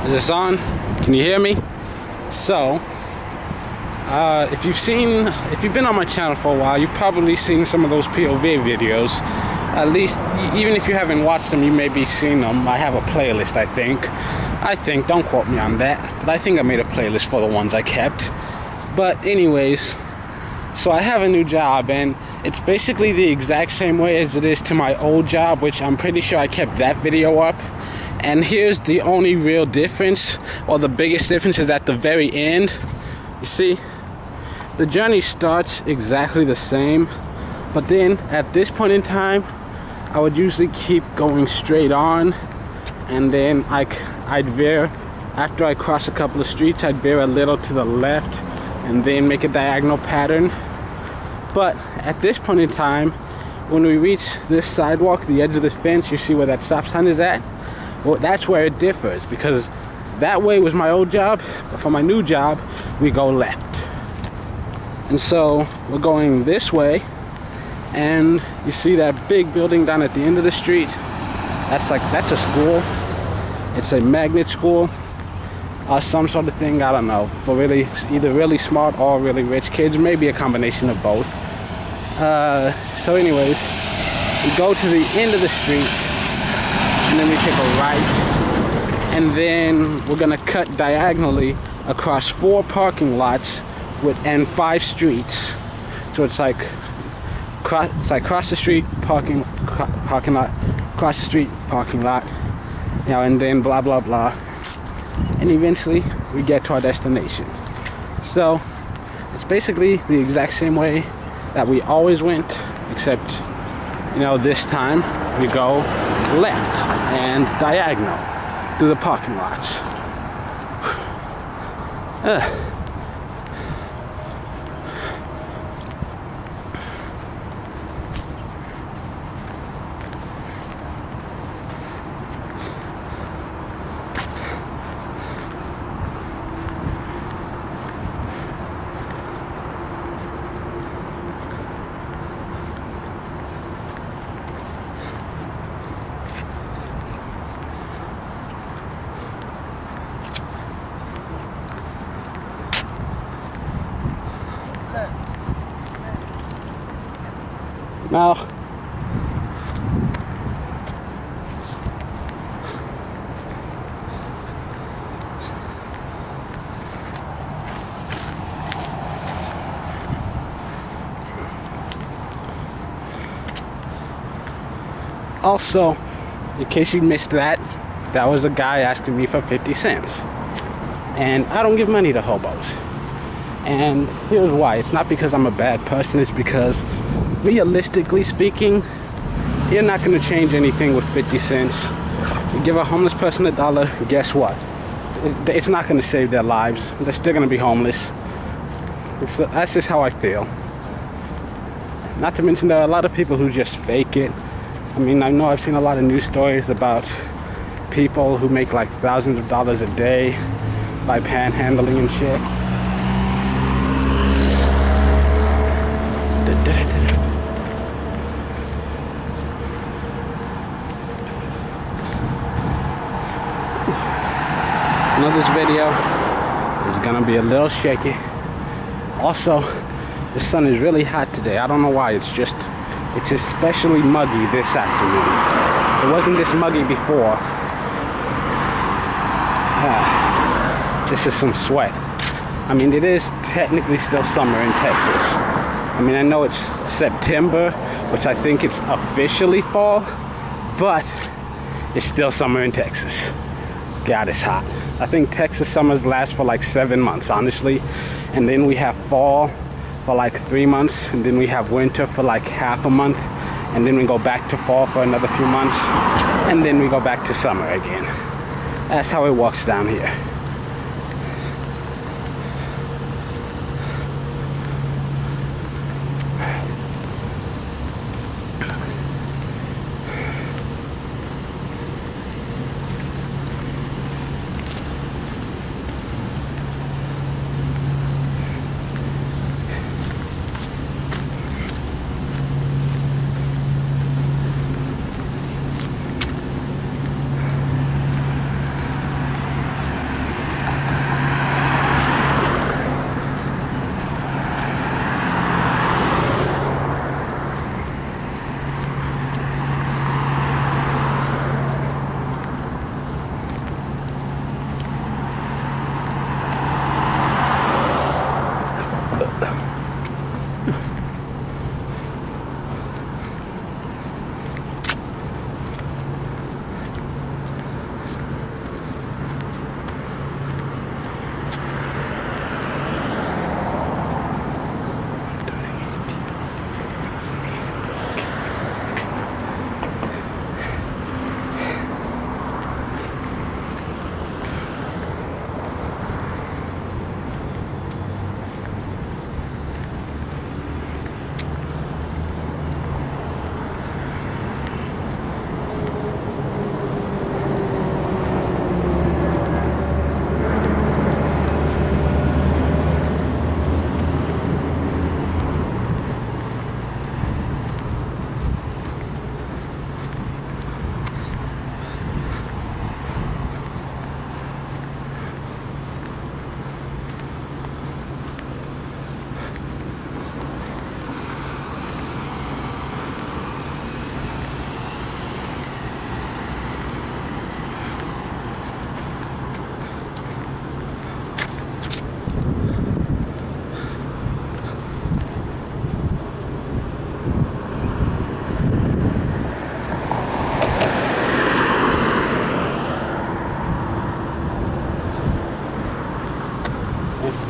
Is this on? Can you hear me? So, if you've been on my channel for a while, you've probably seen some of those POV videos. At least, even if you haven't watched them, you may be seeing them. I have a playlist, I think, don't quote me on that, but I think I made a playlist for the ones I kept. But anyways, so I have a new job, and it's basically the exact same way as it is to my old job, which I'm pretty sure I kept that video up. And here's the only real difference, or the biggest difference, is at the very end. You see, the journey starts exactly the same, but then at this point in time, I would usually keep going straight on, and then I'd veer, after I cross a couple of streets, I'd veer a little to the left, and then make a diagonal pattern. But at this point in time, when we reach this sidewalk, the edge of this fence, you see where that stop sign is at? Well, that's where it differs, because that way was my old job, but for my new job, we go left. And so we're going this way, and you see that big building down at the end of the street? That's a school. It's a magnet school, or some sort of thing, I don't know, for either really smart or really rich kids, maybe a combination of both. So anyways, we go to the end of the street, and then we take a right, and then we're gonna cut diagonally across 4 parking lots and 5 streets. So it's like cross the street, parking lot, cross the street, parking lot, you know, and then blah blah blah, and eventually we get to our destination. So it's basically the exact same way that we always went, except, you know, this time we go left and diagonal through the parking lots. Now, also, in case you missed that was a guy asking me for 50 cents. And I don't give money to hobos. And here's why. It's not because I'm a bad person, it's because realistically speaking, you're not going to change anything with 50 cents. You give a homeless person $1, guess what? It's not going to save their lives. They're still going to be homeless. That's just how I feel. Not to mention there are a lot of people who just fake it. I mean, I know I've seen a lot of news stories about people who make like thousands of dollars a day by panhandling and shit. I know this video is gonna be a little shaky. Also, the sun is really hot today. I don't know why. It's especially muggy this afternoon. It wasn't this muggy before. This is some sweat. I mean, it is technically still summer in Texas. I mean, I know it's September, which I think it's officially fall, but it's still summer in Texas. God, it's hot. I think Texas summers last for like 7 months, honestly. And then we have fall for like 3 months, and then we have winter for like half a month, and then we go back to fall for another few months, and then we go back to summer again. That's how it works down here.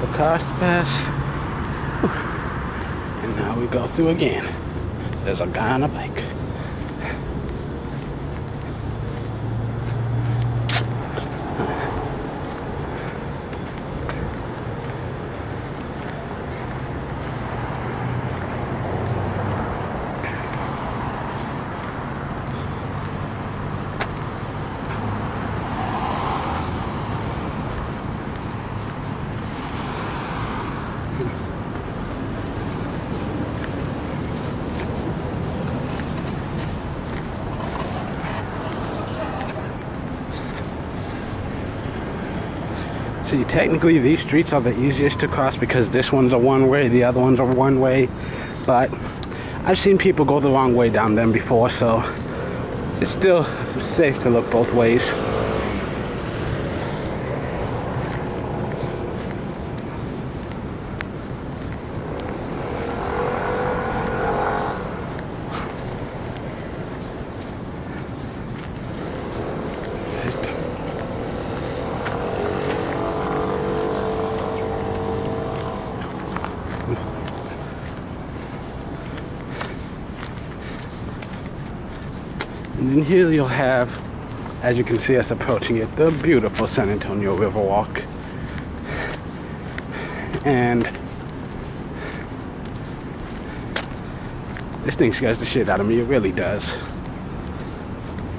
for cars to pass. And now we go through again. There's a guy on a bike. See, technically these streets are the easiest to cross because this one's a one-way, the other one's a one-way, but I've seen people go the wrong way down them before, so it's still safe to look both ways. And then here you'll have, as you can see us approaching it, the beautiful San Antonio Riverwalk. And this thing scares the shit out of me, it really does.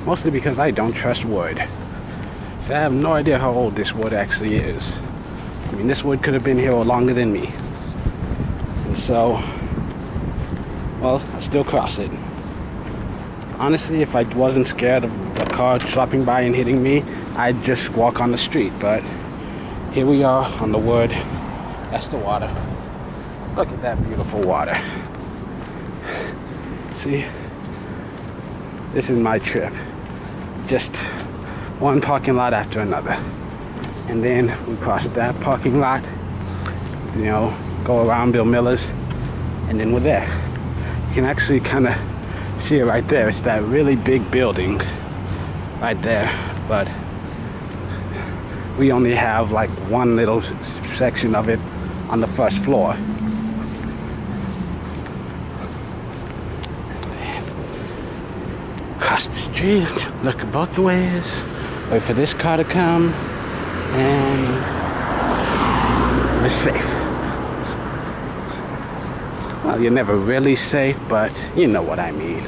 Mostly because I don't trust wood. So I have no idea how old this wood actually is. I mean, this wood could have been here longer than me. And so, well, I still cross it. Honestly, if I wasn't scared of a car dropping by and hitting me, I'd just walk on the street. But here we are on the wood. That's the water. Look at that beautiful water. See? This is my trip. Just one parking lot after another. And then we cross that parking lot, you know, go around Bill Miller's, and then we're there. You can actually kind of see it right there. It's that really big building right there, but we only have like one little section of it on the first floor. Across the street, look both ways, wait for this car to come, and we're safe. Well, you're never really safe, but you know what I mean.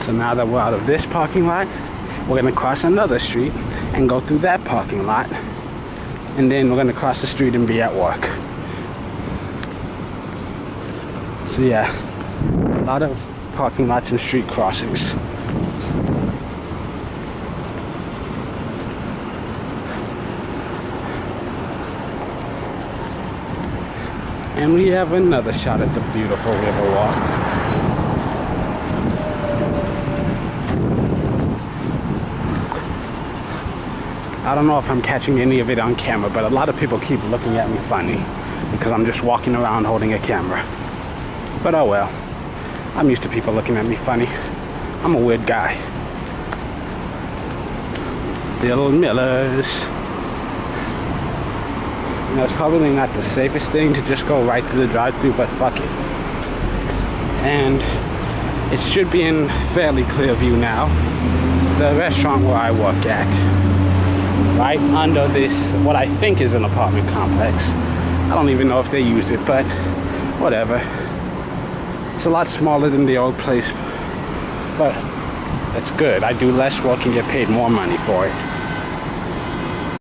So now that we're out of this parking lot, we're gonna cross another street and go through that parking lot. And then we're gonna cross the street and be at work. So yeah, a lot of parking lots and street crossings. And we have another shot at the beautiful Riverwalk. I don't know if I'm catching any of it on camera, but a lot of people keep looking at me funny because I'm just walking around holding a camera. But oh well, I'm used to people looking at me funny. I'm a weird guy. Bill Miller's. You know, it's probably not the safest thing to just go right through the drive-thru, but fuck it. And it should be in fairly clear view now. The restaurant where I work at. Right under this, what I think is an apartment complex. I don't even know if they use it, but whatever. It's a lot smaller than the old place, but that's good. I do less work and get paid more money for it.